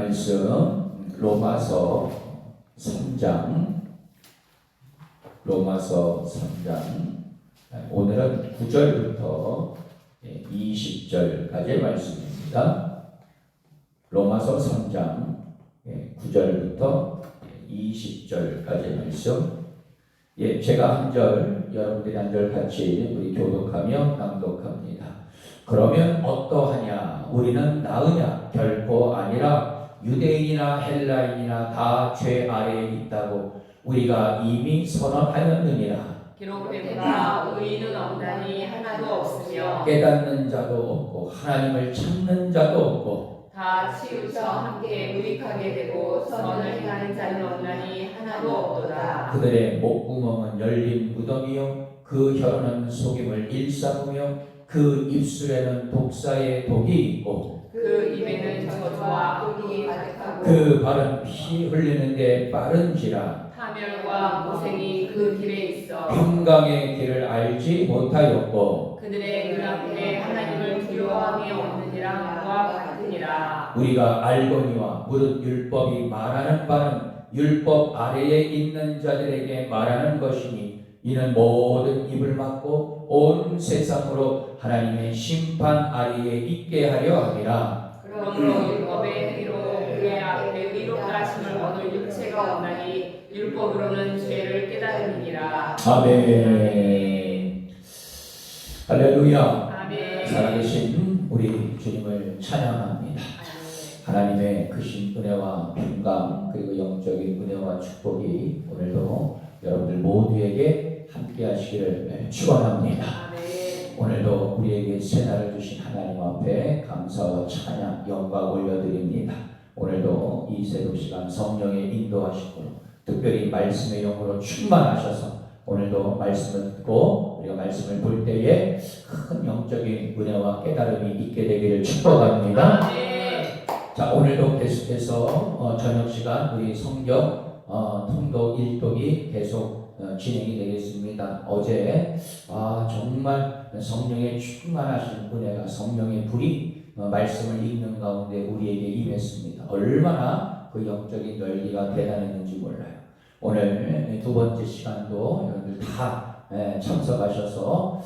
말씀 로마서 3장 오늘은 9절부터 20절까지의 말씀입니다. 로마서 3장 9절부터 20절까지의 말씀. 제가 한 절, 여러분들이 한 절 같이 우리 교독하며 낭독합니다. 그러면 어떠하냐? 우리는 나으냐? 결코 아니라 유대인이나 헬라인이나 다 죄 아래에 있다고 우리가 이미 선언하였느니라. 기록되구나. 의인은 없나니 하나도 없으며 깨닫는 자도 없고 하나님을 찾는 자도 없고 다 치우쳐 함께 무익하게 되고 선을 행하는 자는 없나니 하나도 없도다. 그들의 목구멍은 열린 무덤이요 그 혀로는 속임을 일삼으며 그 입술에는 독사의 독이 있고 그 입에는 저주와 악독이 가득하고 그 발은 피 흘리는데 빠른지라 파멸과 고생이 그 길에 있어 평강의 길을 알지 못하였고 그들의 눈앞에 하나님을 두려워함이 없느니라 와 같으니라. 우리가 알거니와 무릇 율법이 말하는 바는 율법 아래에 있는 자들에게 말하는 것이니 이는 모든 입을 막고 온 세상으로 하나님의 심판 아래에 있게 하려 함이라. 그러므로 율법의 행위로 그의 앞에 의롭다 하심을 얻을 육체가 없나니 율법으로는 죄를 깨달음이니라. 아멘. 할렐루야. 아멘. 살아계신 우리 주님을 찬양합니다. 하나님의 크신 은혜와 평강 그리고 영적인 은혜와 축복이 오늘도 여러분들 모두에게 함께 하시기를 축원합니다. 아멘. 오늘도 우리에게 새날을 주신 하나님 앞에 감사와 찬양, 영광 올려드립니다. 오늘도 이 새벽 시간 성령의 인도하시고 특별히 말씀의 영으로 충만하셔서 오늘도 말씀을 듣고 우리가 말씀을 볼 때에 큰 영적인 은혜와 깨달음이 있게 되기를 축복합니다. 아멘. 자, 오늘도 계속해서 저녁 시간 우리 성경 통독 일독이 계속 진행이 되겠습니다. 어제 정말 성령의 충만하신 은혜가 성령의 불이 말씀을 읽는 가운데 우리에게 임했습니다. 얼마나 그 영적인 열기가 대단했는지 몰라요. 오늘 두 번째 시간도 여러분들 다 참석하셔서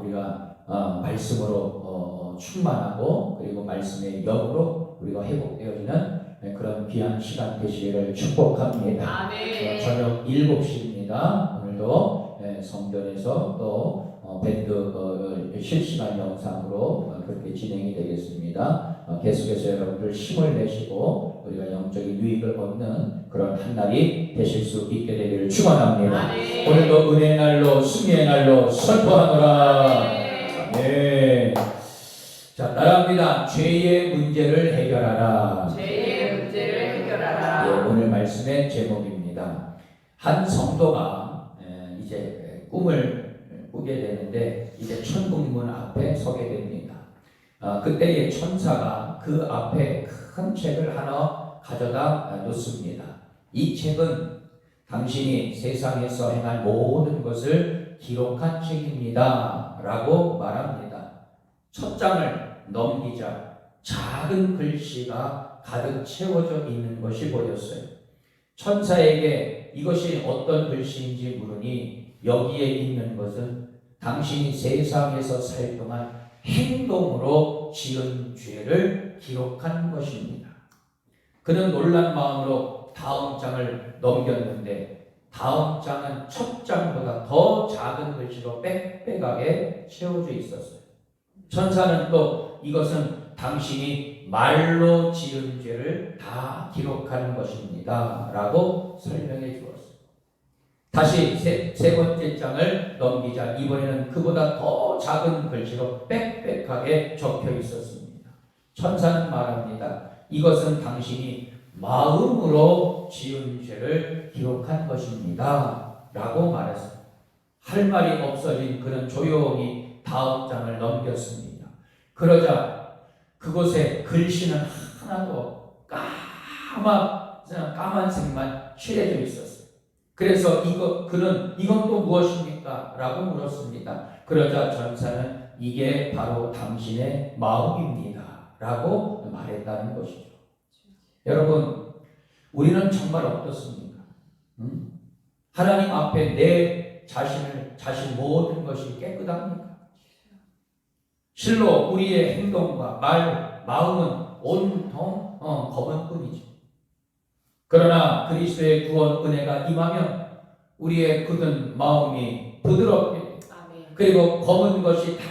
우리가 말씀으로 충만하고 그리고 말씀의 영으로 우리가 회복되어지는 그런 귀한 시간 되시기를 축복합니다. 아멘. 저녁 7시입니다. 오늘도 성전에서 또 밴드 실시간 영상으로 그렇게 진행이 되겠습니다. 계속해서 여러분들 힘을 내시고 우리가 영적인 유익을 얻는 그런 한 날이 되실 수 있게 되기를 축원합니다. 아멘. 오늘도 은혜의 날로 승리의 날로 선포하노라. 네. 자, 따라합니다. 죄의 문제를 해결하라. 죄의 문제를 해결하라. 네, 오늘 말씀의 제목입니다. 한 성도가 이제 꿈을 꾸게 되는데 이제 천국문 앞에 서게 됩니다. 그때의 천사가 그 앞에 큰 책을 하나 가져다 놓습니다. 이 책은 당신이 세상에서 행한 모든 것을 기록한 책입니다. 라고 말합니다. 첫 장을 넘기자 작은 글씨가 가득 채워져 있는 것이 보였어요. 천사에게 이것이 어떤 글씨인지 물으니 여기에 있는 것은 당신이 세상에서 살 동안 행동으로 지은 죄를 기록한 것입니다. 그는 놀란 마음으로 다음 장을 넘겼는데 다음 장은 첫 장보다 더 작은 글씨로 빽빽하게 채워져 있었어요. 천사는 또 이것은 당신이 말로 지은 죄를 다 기록하는 것입니다. 라고 설명해 주었어요. 다시 세 번째 장을 넘기자 이번에는 그보다 더 작은 글씨로 빽빽하게 적혀 있었습니다. 천사는 말합니다. 이것은 당신이 마음으로 지은 죄를 기록한 것입니다. 라고 말했어요. 할 말이 없어진 그는 조용히 다음 장을 넘겼습니다. 그러자 그곳에 글씨는 하나도 까만색만 칠해져 있었어요. 그래서 그는 이건 또 무엇입니까? 라고 물었습니다. 그러자 천사는 이게 바로 당신의 마음입니다. 라고 말했다는 것이죠. 여러분, 우리는 정말 어떻습니까? 하나님 앞에 내 자신 모든 것이 깨끗합니까? 실로 우리의 행동과 말, 마음은 온통 검은 뿐이죠. 그러나 그리스도의 구원 은혜가 임하면 우리의 굳은 마음이 부드럽게 아멘. 그리고 검은 것이 다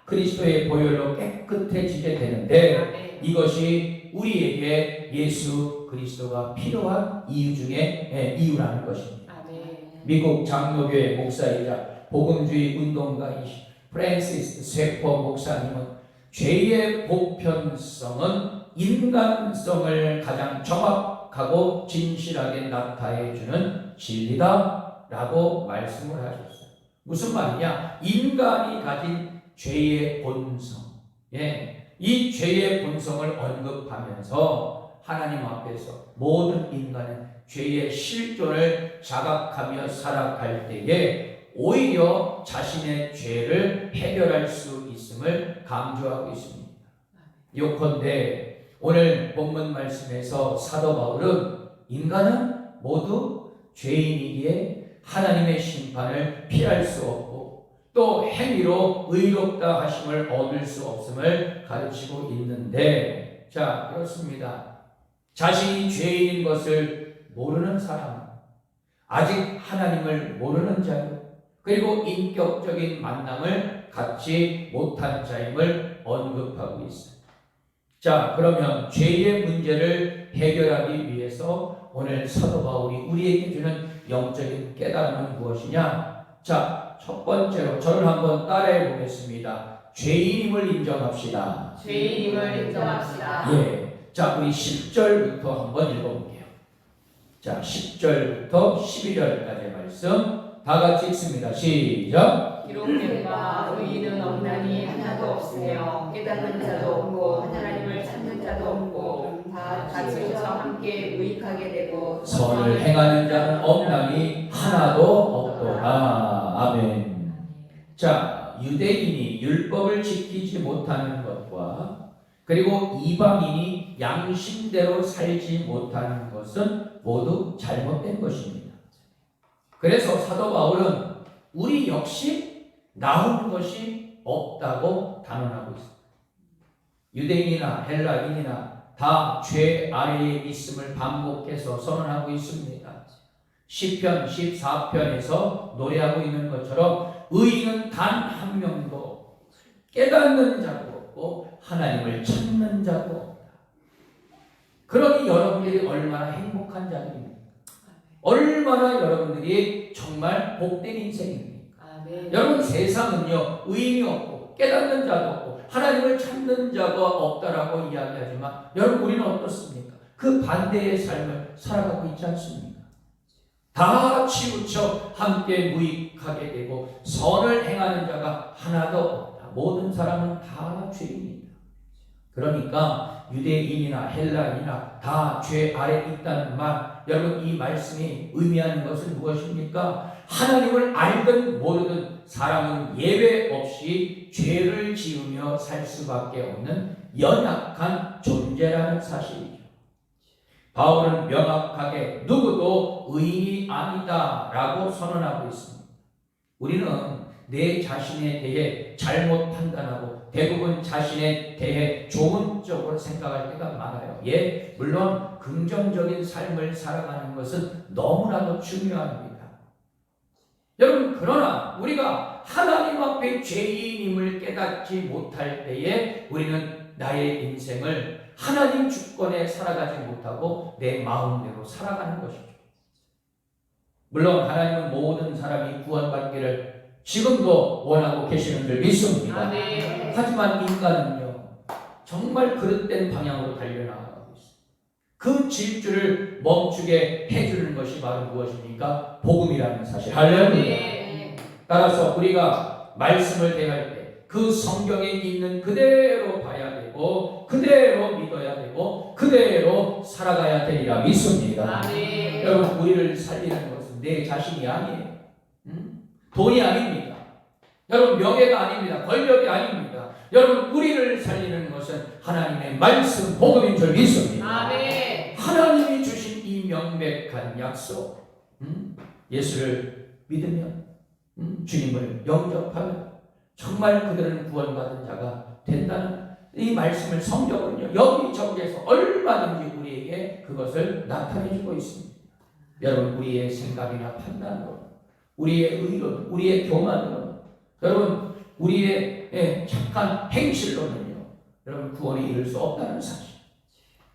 그리스도의 보혈로 깨끗해지게 되는데 아멘. 이것이 우리에게 예수 그리스도가 필요한 이유 중에 이유라는 것입니다. 아멘. 미국 장로교회 목사이자 복음주의 운동가이신 프랜시스 쇠퍼 목사님은 죄의 보편성은 인간성을 가장 정확하고 진실하게 나타내주는 진리다 라고 말씀을 하셨어요. 무슨 말이냐? 인간이 가진 죄의 본성, 이 죄의 본성을 언급하면서 하나님 앞에서 모든 인간은 죄의 실존을 자각하며 살아갈 때에 오히려 자신의 죄를 해결할 수 있음을 강조하고 있습니다. 요컨대 오늘 본문 말씀에서 사도 바울은 인간은 모두 죄인이기에 하나님의 심판을 피할 수 없고 또 행위로 의롭다 하심을 얻을 수 없음을 가르치고 있는데, 자, 그렇습니다. 자신이 죄인인 것을 모르는 사람, 아직 하나님을 모르는 자유, 그리고 인격적인 만남을 갖지 못한 자임을 언급하고 있어요. 자, 그러면 죄의 문제를 해결하기 위해서 오늘 사도 바울이 우리에게 주는 영적인 깨달음은 무엇이냐? 자, 첫 번째로 저를 한번 따라해 보겠습니다. 죄인임을 인정합시다. 죄인임을 인정합시다. 예. 자, 우리 10절부터 한번 읽어볼게요. 자, 10절부터 12절까지의 말씀 다 같이 읽습니다. 시작. 기록된 바 의인은 없나니 하나도 없으며 깨닫는 자도 없고 하나님을 찾는 자도 없고 다 지쳐 함께 무익하게 되고 선을 행하는 자는 없나니 하나도 없도다. 아멘. 자, 유대인이 율법을 지키지 못하는 것과 그리고 이방인이 양심대로 살지 못하는 것은 모두 잘못된 것입니다. 그래서 사도 바울은 우리 역시 나은 것이 없다고 단언하고 있습니다. 유대인이나 헬라인이나 다 죄 아래에 있음을 반복해서 선언하고 있습니다. 시편 14편에서 노래하고 있는 것처럼 의인은 단 한 명도 깨닫는 자도 없고 하나님을 찾는 자도 없다. 그러니 여러분들이 얼마나 행복한 자들입니까? 얼마나 여러분들이 정말 복된 인생입니까? 아멘. 여러분, 세상은요 의인이 없고 깨닫는 자도 없고 하나님을 찾는 자가 없다라고 이야기하지만 여러분, 우리는 어떻습니까? 그 반대의 삶을 살아가고 있지 않습니까? 다 치우쳐 함께 무익하게 되고 선을 행하는 자가 하나도 없다. 모든 사람은 다 죄인이다. 그러니까 유대인이나 헬라인이나 다 죄 아래 있다는 말, 여러분, 이 말씀이 의미하는 것은 무엇입니까? 하나님을 알든 모르든 사람은 예외 없이 죄를 지으며 살 수밖에 없는 연약한 존재라는 사실이죠. 바울은 명확하게 누구도 의인이 아니다라고 선언하고 있습니다. 우리는 내 자신에 대해 잘못 판단하고 대부분 자신에 대해 좋은 쪽으로 생각할 때가 많아요. 예, 물론 긍정적인 삶을 살아가는 것은 너무나도 중요합니다. 여러분, 그러나 우리가 하나님 앞에 죄인임을 깨닫지 못할 때에 우리는 나의 인생을 하나님 주권에 살아가지 못하고 내 마음대로 살아가는 것이죠. 물론 하나님은 모든 사람이 구원받기를 지금도 원하고 계시는 줄 믿습니다. 아멘. 하지만 인간은요 정말 그릇된 방향으로 달려나가고 있습니다. 그 질주를 멈추게 해주는 것이 바로 무엇입니까? 복음이라는 사실. 할렐루야. 아멘. 따라서 우리가 말씀을 대할 때 그 성경에 있는 그대로 봐야 되고 그대로 믿어야 되고 그대로 살아가야 되리라 믿습니다. 아멘. 여러분, 우리를 살리는 것은 내 자신이 아니에요. 돈이 아닙니다. 여러분, 명예가 아닙니다. 권력이 아닙니다. 여러분, 우리를 살리는 것은 하나님의 말씀, 복음인 줄 믿습니다. 아멘. 하나님이 주신 이 명백한 약속, 예수를 믿으면, 주님을 영접하면 정말 그들은 구원받은 자가 된다는 이 말씀을 성경은요 여기저기에서 얼마든지 우리에게 그것을 나타내주고 있습니다. 여러분, 우리의 생각이나 판단으로, 우리의 의론, 우리의 교만으로, 여러분 우리의 착한 행실로는요 여러분 구원에 이를 수 없다는 사실.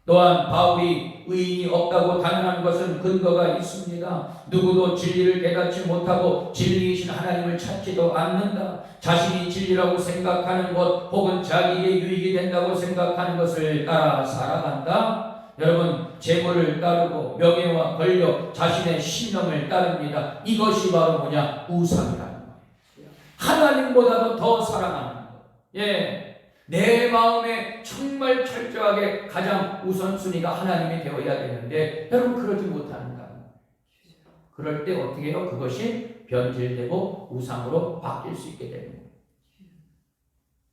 또한 바울이 의인이 없다고 단언한 것은 근거가 있습니다. 누구도 진리를 깨닫지 못하고 진리이신 하나님을 찾지도 않는다. 자신이 진리라고 생각하는 것 혹은 자기에게 유익이 된다고 생각하는 것을 따라 살아간다. 여러분, 재물을 따르고 명예와 권력, 자신의 신념을 따릅니다. 이것이 바로 뭐냐? 우상이라는 거예요. 하나님보다도 더 사랑하는 것. 내 마음에 정말 철저하게 가장 우선순위가 하나님이 되어야 되는데 여러분 그러지 못한다. 그럴 때 어떻게 해요? 그것이 변질되고 우상으로 바뀔 수 있게 되는 거예요.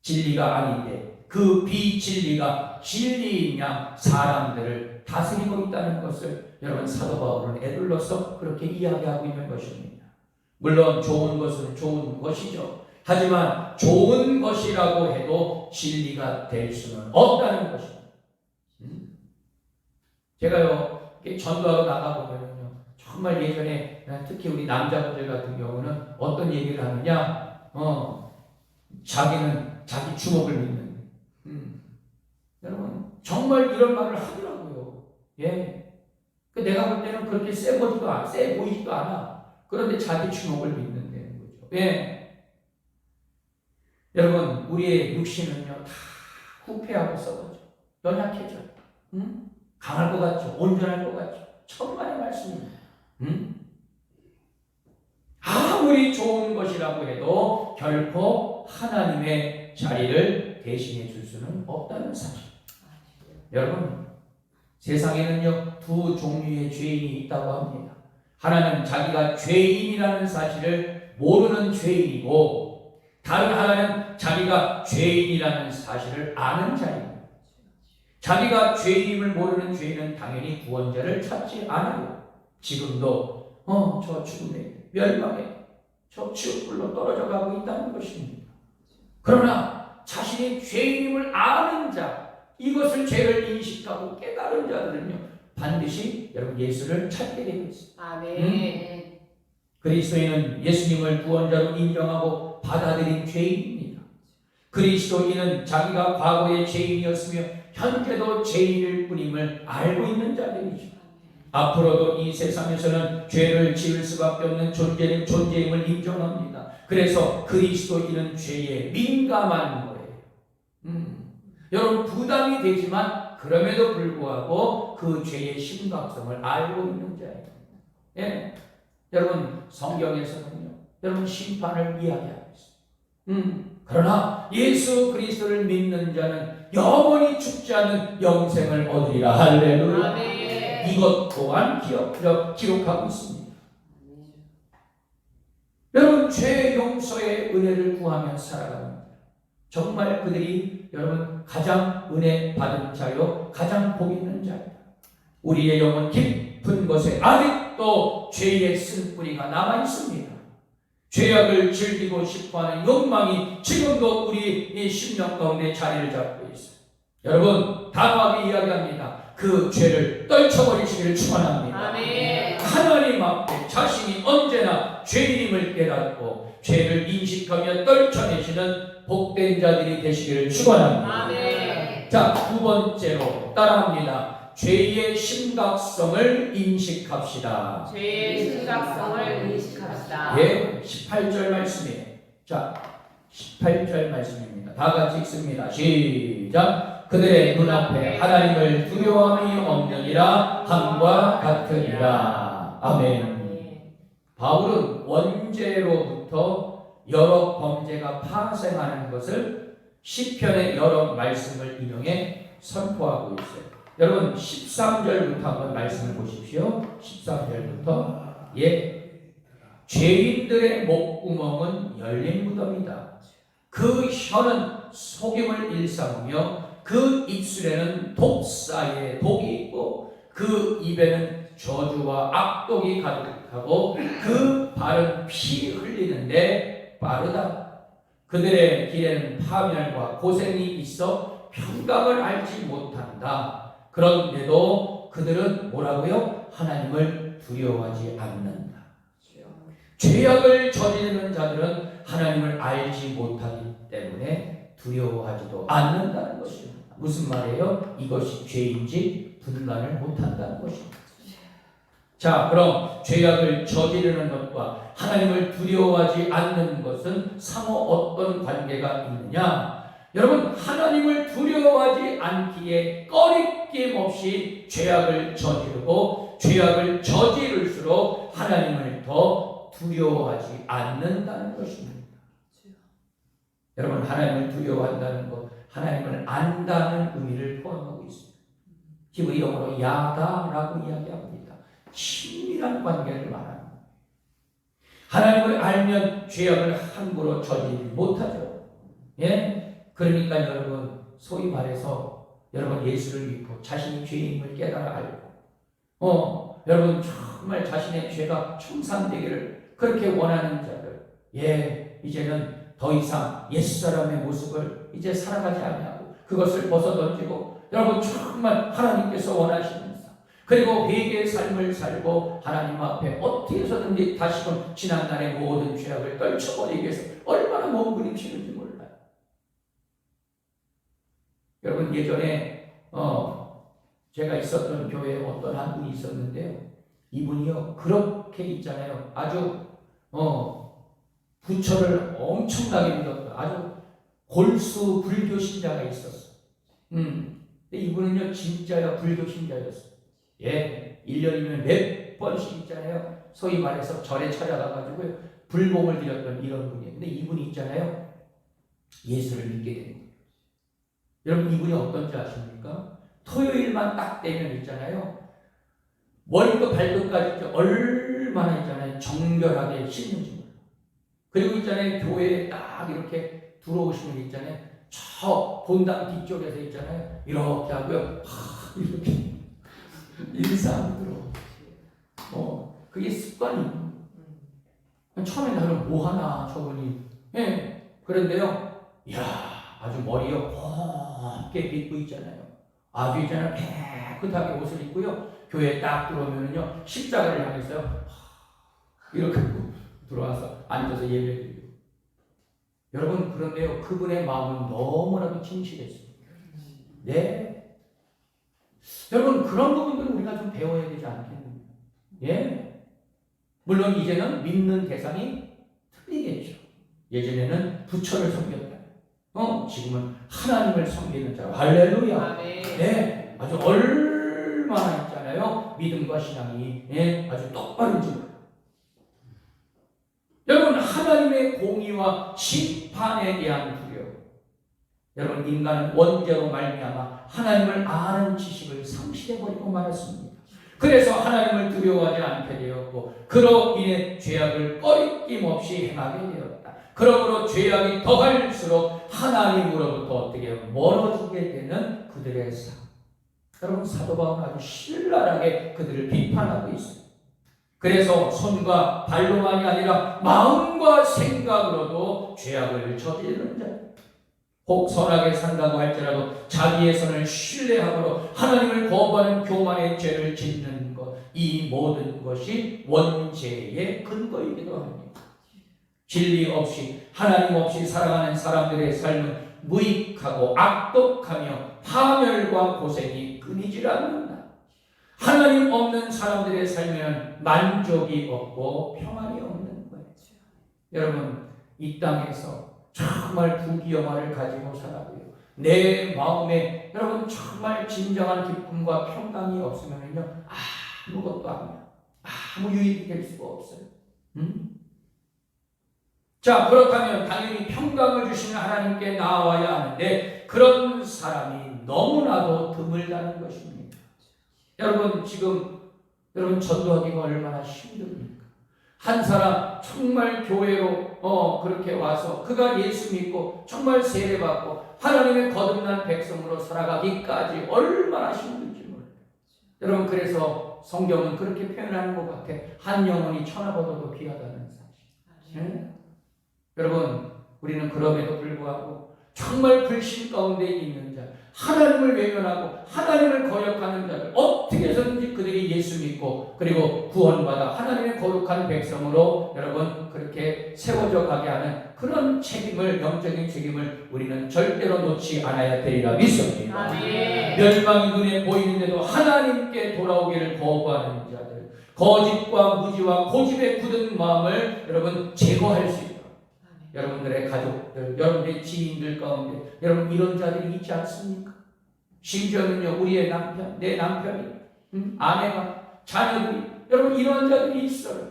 진리가 아닌데 그 비진리가 진리인 양 사람들을 다스리고 있다는 것을 여러분 사도 바울은 애들로서 그렇게 이야기하고 있는 것입니다. 물론 좋은 것은 좋은 것이죠. 하지만 좋은 것이라고 해도 진리가 될 수는 없다는 것입니다. 제가요 전도하러 나가보면요 정말 예전에 특히 우리 남자분들 같은 경우는 어떤 얘기를 하느냐, 자기는 자기 주먹을 믿는데, 여러분 정말 이런 말을 하더라고요. 내가 볼 때는 그렇게 세 보이지도 않아. 그런데 자기 주먹을 믿는다는 거죠. 여러분, 우리의 육신은요, 다 후패하고 썩어져. 연약해져. 강할 것 같죠? 온전할 것 같죠? 천만의 말씀입니다. 아무리 좋은 것이라고 해도 결코 하나님의 자리를 대신해 줄 수는 없다는 사실. 여러분, 세상에는요, 두 종류의 죄인이 있다고 합니다. 하나는 자기가 죄인이라는 사실을 모르는 죄인이고, 다른 하나는 자기가 죄인이라는 사실을 아는 자입니다. 자기가 죄인임을 모르는 죄인은 당연히 구원자를 찾지 않아요. 지금도 저 죽음에 멸망에 저 지옥불로 떨어져 가고 있다는 것입니다. 그러나 자신이 죄인임을 아는 자, 이것을 죄를 인식하고 깨달은 자들은요 반드시 여러분 예수를 찾게 되고 있습니다. 아멘. 그리스도인은 예수님을 구원자로 인정하고 받아들인 죄인입니다. 그리스도인은 자기가 과거의 죄인이었으며 현재도 죄인일 뿐임을 알고 있는 자들이죠. 앞으로도 이 세상에서는 죄를 지을 수밖에 없는 존재임을 인정합니다. 그래서 그리스도인은 죄에 민감한 거예요. 여러분 부담이 되지만 그럼에도 불구하고 그 죄의 심각성을 알고 있는 자예요. 여러분 성경에서는요, 여러분 심판을 이야기하고 있어요. 그러나 예수 그리스도를 믿는 자는 영원히 죽지 않는 영생을 얻으리라. 할렐루야. 아멘. 이것 또한 기록하고 있습니다. 여러분 죄 용서의 은혜를 구하며 살아갑니다. 정말 그들이 여러분 가장 은혜 받은 자요, 가장 복 있는 자입니다. 우리의 영혼 깊은 곳에 아직도 죄의 쓴뿌리가 남아 있습니다. 죄악을 즐기고 싶어하는 욕망이 지금도 우리 심령 가운데 자리를 잡고 있어요. 여러분 단호하게 이야기합니다. 그 죄를 떨쳐버리시기를 축원합니다. 아멘. 하나님 앞에 자신이 언제나 죄인임을 깨닫고 죄를 인식하며 떨쳐내시는 복된 자들이 되시기를 축원합니다. 아멘. 자, 두 번째로 따라합니다. 죄의 심각성을 인식합시다. 죄의 심각성을 인식합시다. 18절 말씀이에요. 자, 18절 말씀입니다. 다 같이 읽습니다. 시작. 그들의 눈앞에 하나님을 두려워함이 없느니라 함과 같으니라. 아멘. 바울은 원죄로부터 여러 범죄가 파생하는 것을 시편의 여러 말씀을 인용해 선포하고 있어요. 여러분 13절부터 한번 말씀을 보십시오. 13절부터 죄인들의 목구멍은 열린 무덤이다. 그 혀는 속임을 일삼으며 그 입술에는 독사의 독이 있고 그 입에는 저주와 악독이 가득하고 그 발은 피 흘리는데 빠르다. 그들의 길에는 파멸과 고생이 있어 평강을 알지 못한다. 그런데도 그들은 뭐라고요? 하나님을 두려워하지 않는다. 죄악을 저지르는 자들은 하나님을 알지 못하기 때문에 두려워하지도 않는다는 것입니다. 무슨 말이에요? 이것이 죄인지 분간을 못한다는 것입니다. 자, 그럼 죄악을 저지르는 것과 하나님을 두려워하지 않는 것은 상호 어떤 관계가 있느냐? 여러분, 하나님을 두려워하지 않기에 꺼리낌 없이 죄악을 저지르고 죄악을 저지를수록 하나님을 더 두려워하지 않는다는 것입니다. 여러분, 하나님을 두려워한다는 것, 하나님을 안다는 의미를 포함하고 있습니다. 히브리 영어로 야다라고 이야기합니다. 친밀한 관계를 말합니다. 하나님을 알면 죄악을 함부로 저지르지 못하죠. 예? 그러니까 여러분, 소위 말해서 여러분 예수를 믿고 자신이 죄인임을 깨달아 알고 여러분 정말 자신의 죄가 청산되기를 그렇게 원하는 자들, 예, 이제는 더 이상 옛사람의 모습을 이제 살아가지 아니하고 그것을 벗어던지고 여러분 정말 하나님께서 원하시는 그리고 회개의 삶을 살고 하나님 앞에 어떻게 해서든지 다시금 지난날의 모든 죄악을 떨쳐버리기 위해서 얼마나 몸부림치는지 몰라요. 여러분, 예전에 제가 있었던 교회에 어떤 한 분이 있었는데요. 이분이요 그렇게 있잖아요. 아주 부처를 엄청나게 믿었던 아주 골수 불교 신자가 있었어. 근데 이분은요 진짜야 불교 신자였어. 예, 1년이면 몇 번씩 있잖아요. 소위 말해서 절에 찾아가가지고 불공을 드렸던 이런 분이에요. 근데 이분이 있잖아요. 예수를 믿게 된 거예요. 여러분, 이분이 어떤지 아십니까? 토요일만 딱 되면 있잖아요. 머리부터 발끝까지 얼마나 있잖아요. 정결하게 씻는지 몰라요. 그리고 있잖아요. 교회에 딱 이렇게 들어오시면 있잖아요. 저 본당 뒤쪽에서 있잖아요. 이렇게 하고요. 이렇게. 인사하고 그게 습관이. 처음에 나는 뭐 하나 저분이. 예. 그런데요, 이야, 아주 머리요 곱게 빗고 있잖아요. 아주 있잖아요 깨끗하게 옷을 입고요. 교회에 딱 들어오면은요 십자가를 향해서요 이렇게 들어와서 앉아서 예배드리고. 여러분, 그런데요 그분의 마음은 너무나도 진실했습니다. 네. 여러분, 그런 부분들은 우리가 좀 배워야 되지 않겠는가? 예? 물론 이제는 믿는 대상이 틀리겠죠. 예전에는 부처를 섬겼다. 지금은 하나님을 섬기는 자로. 할렐루야. 네, 아주 얼마나 있잖아요. 믿음과 신앙이 아주 똑바른지 몰라요. 여러분, 하나님의 공의와 심판에 대한 두려움. 여러분, 인간은 원죄로 말미암아 하나님을 아는 지식을 상실해버리고 말았습니다. 그래서 하나님을 두려워하지 않게 되었고 그로 인해 죄악을 꺼리낌 없이 행하게 되었다. 그러므로 죄악이 더할수록 하나님으로부터 어떻게 멀어지게 되는 그들의 삶. 여러분, 사도 바울은 아주 신랄하게 그들을 비판하고 있습니다. 그래서 손과 발로만이 아니라 마음과 생각으로도 죄악을 저지르는 자, 혹 선하게 산다고 할지라도 자기의 선을 신뢰함으로 하나님을 거부하는 교만의 죄를 짓는 것, 이 모든 것이 원죄의 근거이기도 합니다. 진리 없이 하나님 없이 살아가는 사람들의 삶은 무익하고 악독하며 파멸과 고생이 끊이질 않는다. 하나님 없는 사람들의 삶에는 만족이 없고 평안이 없는 거예요. 여러분, 이 땅에서 정말 부귀영화를 가지고 살아도요, 내 마음에 여러분 정말 진정한 기쁨과 평강이 없으면요 아무것도 아니야. 아무 유익이 될 수가 없어요. 자, 그렇다면 당연히 평강을 주시는 하나님께 나아와야 하는데 그런 사람이 너무나도 드물다는 것입니다. 여러분, 지금 여러분 전도하기가 얼마나 힘듭니까? 한 사람 정말 교회로 그렇게 와서 그가 예수 믿고 정말 세례받고 하나님의 거듭난 백성으로 살아가기까지 얼마나 힘든지 몰라요. 여러분 그래서 성경은 그렇게 표현하는 것 같아. 한 영혼이 천하보다도 귀하다는 사실. 네? 여러분 우리는 그럼에도 불구하고 정말 불신 가운데 있는 자, 하나님을 외면하고 하나님을 거역하는 자들, 어떻게 해서든지 그들이 예수 믿고 그리고 구원받아 하나님의 거룩한 백성으로 여러분 그렇게 세워져 가게 하는 그런 책임을, 영적인 책임을 우리는 절대로 놓지 않아야 되리라 믿습니다. 아멘. 멸망이 눈에 보이는데도 하나님께 돌아오기를 거부하는 자들, 거짓과 무지와 고집에 굳은 마음을 여러분 제거할 수 있도록 여러분들의 가족들, 여러분들의 지인들 가운데 여러분 이런 자들이 있지 않습니까? 심지어는요 우리의 남편, 내 남편이, 아내가, 자녀들이 여러분 이런 자들이 있어요.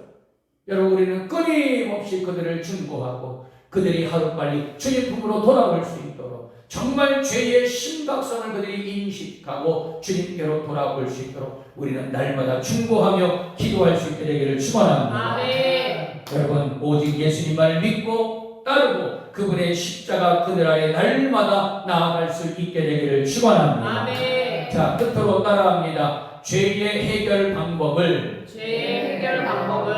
여러분 우리는 끊임없이 그들을 중보하고 그들이 하루빨리 주님 품으로 돌아올 수 있도록 정말 죄의 심각성을 그들이 인식하고 주님께로 돌아올 수 있도록 우리는 날마다 중보하며 기도할 수 있게 되기를 축원합니다. 아멘. 여러분 오직 예수님만을 믿고 따르고 그분의 십자가 그늘 아래 날마다 나아갈 수 있게 되기를 축원합니다. 아멘. 자 끝으로 따라합니다. 죄의 해결 방법을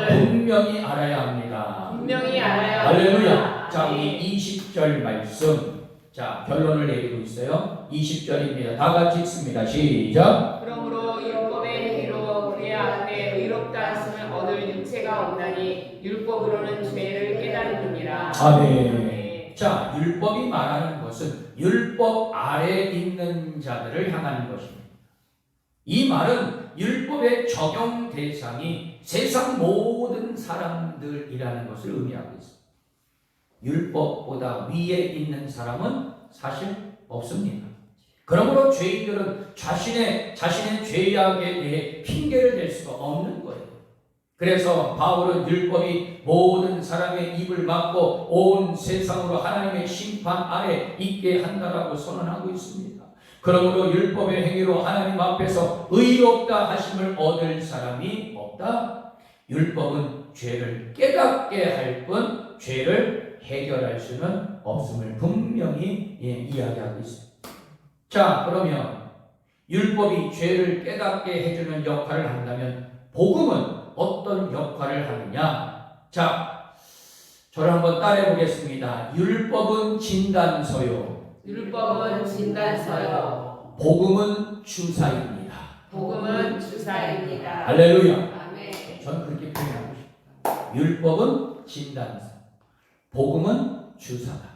분명히 알아야 합니다. 분명히 알아야 할렐루야. 합니다. 자 우리 20절 말씀, 자 결론을 내리고 있어요. 20절입니다. 다 같이 읽습니다. 시작. 그러므로 율법의 행위로 그의 앞에 의롭다 하심을 얻을 육체가 없나니 율법으로는 죄를 깨달으느니라. 아멘. 자 율법이 말하는 것은 율법 아래 있는 자들을 향하는 것입니다. 이 말은 율법의 적용 대상이 세상 모든 사람들이라는 것을 의미하고 있습니다. 율법보다 위에 있는 사람은 사실 없습니다. 그러므로 죄인들은 자신의 죄악에 대해 핑계를 댈 수가 없는 거예요. 그래서 바울은 율법이 모든 사람의 입을 막고 온 세상으로 하나님의 심판 아래 있게 한다라고 선언하고 있습니다. 그러므로 율법의 행위로 하나님 앞에서 의롭다 하심을 얻을 사람이 없다. 율법은 죄를 깨닫게 할 뿐 죄를 해결할 수는 없음을 분명히 이야기하고 있습니다. 자 그러면 율법이 죄를 깨닫게 해주는 역할을 한다면 복음은 어떤 역할을 하느냐? 자 저를 한번 따라해 보겠습니다. 율법은 진단서요. 율법은 진단서요. 복음은 주사입니다. 복음은 주사입니다. 할렐루야. 아멘. 저는 그렇게 표현하고 싶습니다. 율법은 진단서, 복음은 주사다.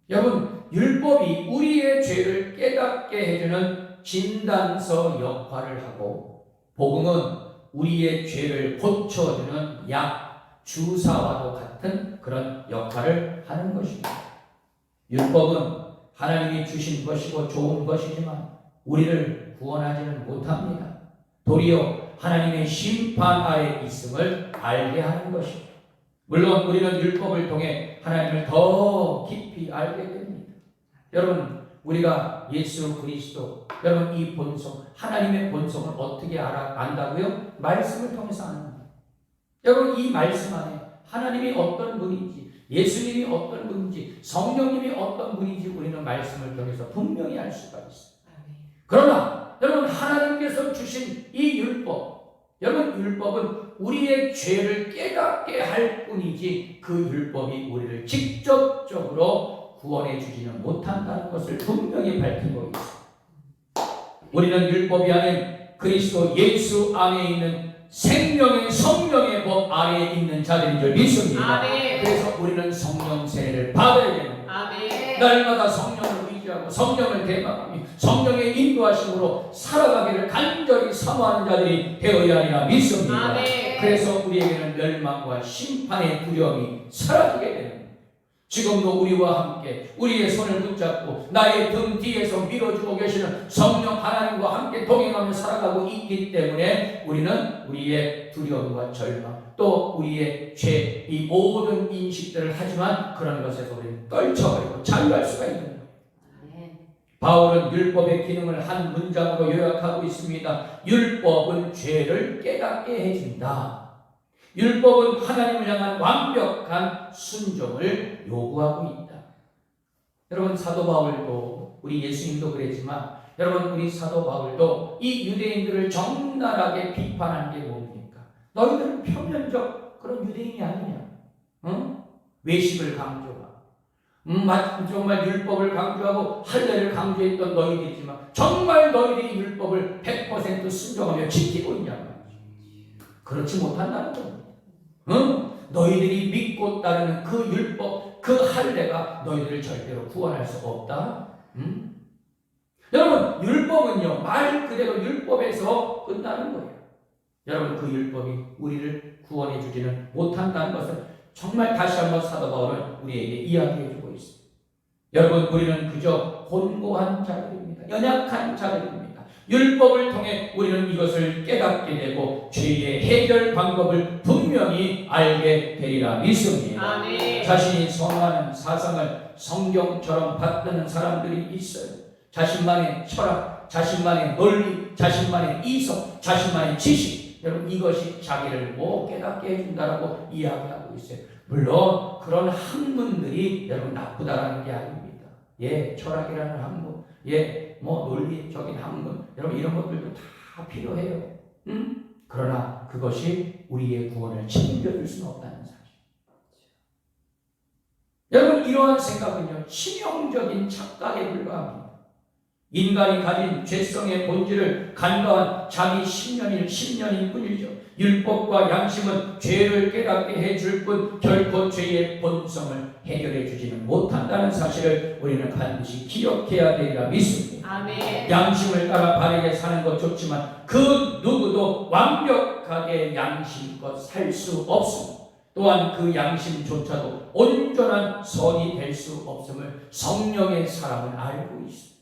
여러분 율법이 우리의 죄를 깨닫게 해주는 진단서 역할을 하고 복음은 우리의 죄를 고쳐주는 약, 주사와도 같은 그런 역할을 하는 것입니다. 율법은 하나님이 주신 것이고 좋은 것이지만 우리를 구원하지는 못합니다. 도리어 하나님의 심판 아래 있음을 알게 하는 것입니다. 물론 우리는 율법을 통해 하나님을 더 깊이 알게 됩니다. 여러분 우리가 예수 그리스도, 여러분 이 본성, 하나님의 본성을 어떻게 안다고요? 말씀을 통해서 아는 겁니다. 여러분 이 말씀 안에 하나님이 어떤 분인지, 예수님이 어떤 분인지, 성령님이 어떤 분인지 우리는 말씀을 통해서 분명히 알 수가 있어요. 그러나 여러분 하나님께서 주신 이 율법, 여러분 율법은 우리의 죄를 깨닫게 할 뿐이지 그 율법이 우리를 직접적으로 구원해 주지는 못한다는 것을 분명히 밝히고 있습니다. 우리는 율법이 아닌 그리스도 예수 안에 있는 생명의 성령의 법 아래에 있는 자들인 줄 믿습니다. 아멘. 그래서 우리는 성령 세례를 받아야 됩니다. 아멘. 날마다 성령을 의지하고 성령을 대망하며 성령의 인도하심으로 살아가기를 간절히 사모하는 자들이 되어야 하리라 믿습니다. 아멘. 그래서 우리에게는 멸망과 심판의 두려움이 사라지게 됩니다. 지금도 우리와 함께 우리의 손을 붙잡고 나의 등 뒤에서 밀어주고 계시는 성령 하나님과 함께 동행하며 살아가고 있기 때문에 우리는 우리의 두려움과 절망 또 우리의 죄, 이 모든 인식들을 하지만 그런 것에서 우리는 떨쳐버리고 자유할 수가 있는 거예요. 바울은 율법의 기능을 한 문장으로 요약하고 있습니다. 율법은 죄를 깨닫게 해준다. 율법은 하나님을 향한 완벽한 순종을 요구하고 있다. 여러분 사도 바울도 우리 예수님도 그랬지만 여러분 우리 사도 바울도 이 유대인들을 적나라하게 비판한 게 뭡니까? 너희들은 표면적 그런 유대인이 아니냐? 응? 외식을 강조하고 정말 율법을 강조하고 할례를 강조했던 너희들이지만 정말 너희들이 율법을 100% 순종하며 지키고 있냐 말이지. 그렇지 못한다는 겁니다. 응? 너희들이 믿고 따르는 그 율법, 그 할례가 너희들을 절대로 구원할 수 없다. 응? 여러분 율법은요 말 그대로 율법에서 끝나는 거예요. 여러분 그 율법이 우리를 구원해 주지는 못한다는 것을 정말 다시 한번 사도 바울은 우리에게 이야기해 주고 있습니다. 여러분 우리는 그저 곤고한 자들입니다. 연약한 자들입니다. 율법을 통해 우리는 이것을 깨닫게 되고 죄의 해결 방법을 분명히 알게 되리라 믿습니다. 아멘. 자신이 선호하는 사상을 성경처럼 받드는 사람들이 있어요. 자신만의 철학, 자신만의 논리, 자신만의 이성, 자신만의 지식, 여러분 이것이 자기를 깨닫게 해준다라고 이야기하고 있어요. 물론 그런 학문들이 여러분 나쁘다라는 게 아닙니다. 예, 철학이라는 학문, 예, 논리적인 학문, 여러분 이런 것들도 다 필요해요. 그러나 그것이 우리의 구원을 책임져줄 수는 없다는 사실. 여러분 이러한 생각은요 치명적인 착각에 불과합니다. 인간이 가진 죄성의 본질을 간과한 자기 신념일 뿐이죠. 율법과 양심은 죄를 깨닫게 해줄 뿐 결코 죄의 본성을 해결해 주지는 못한다는 사실을 우리는 반드시 기억해야 되리라 믿습니다. 아멘. 양심을 따라 바르게 사는 것 좋지만 그 누구도 완벽하게 양심껏 살 수 없습니다. 또한 그 양심조차도 온전한 선이 될 수 없음을 성령의 사람은 알고 있습니다.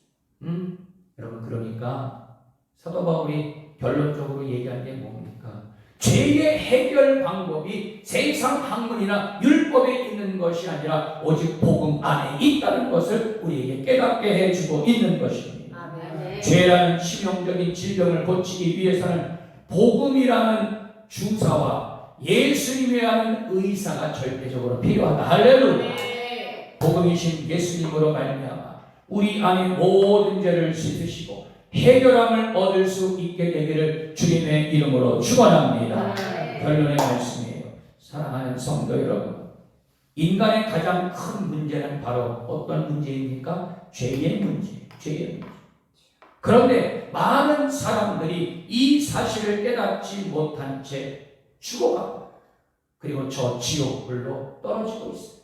여러분 그러니까 사도 바울이 결론적으로 얘기한 게 뭡니까? 죄의 해결 방법이 세상 학문이나 율법에 있는 것이 아니라 오직 복음 안에 있다는 것을 우리에게 깨닫게 해주고 있는 것입니다. 아멘. 죄라는 치명적인 질병을 고치기 위해서는 복음이라는 주사와 예수님이라는 의사가 절대적으로 필요하다. 할렐루야. 복음이신 예수님으로 말미암아 우리 안에 모든 죄를 씻으시고 해결함을 얻을 수 있게 되기를 주님의 이름으로 축원합니다. 결론의 말씀이에요. 사랑하는 성도 여러분, 인간의 가장 큰 문제는 바로 어떤 문제입니까? 죄의 문제예요. 죄의 문제. 그런데 많은 사람들이 이 사실을 깨닫지 못한 채 죽어가고 그리고 저 지옥불로 떨어지고 있어요.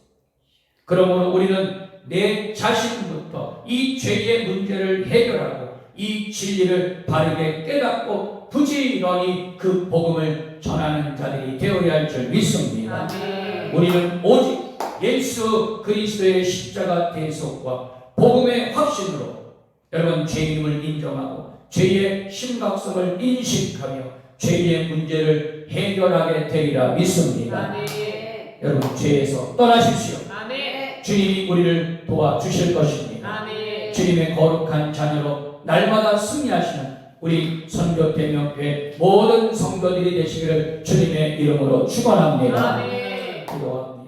그러므로 우리는 내 자신부터 이 죄의 문제를 해결하고 이 진리를 바르게 깨닫고 부지런히 그 복음을 전하는 자들이 되어야 할 줄 믿습니다. 아멘. 우리는 오직 예수 그리스도의 십자가 대속과 복음의 확신으로 여러분 죄임을 인정하고 죄의 심각성을 인식하며 죄의 문제를 해결하게 되리라 믿습니다. 아멘. 여러분 죄에서 떠나십시오. 아멘. 주님이 우리를 도와주실 것입니다. 아멘. 주님의 거룩한 자녀로 날마다 승리하시는 우리 선교대명회 모든 성도들이 되시기를 주님의 이름으로 축원합니다. 아멘. 기도합니다.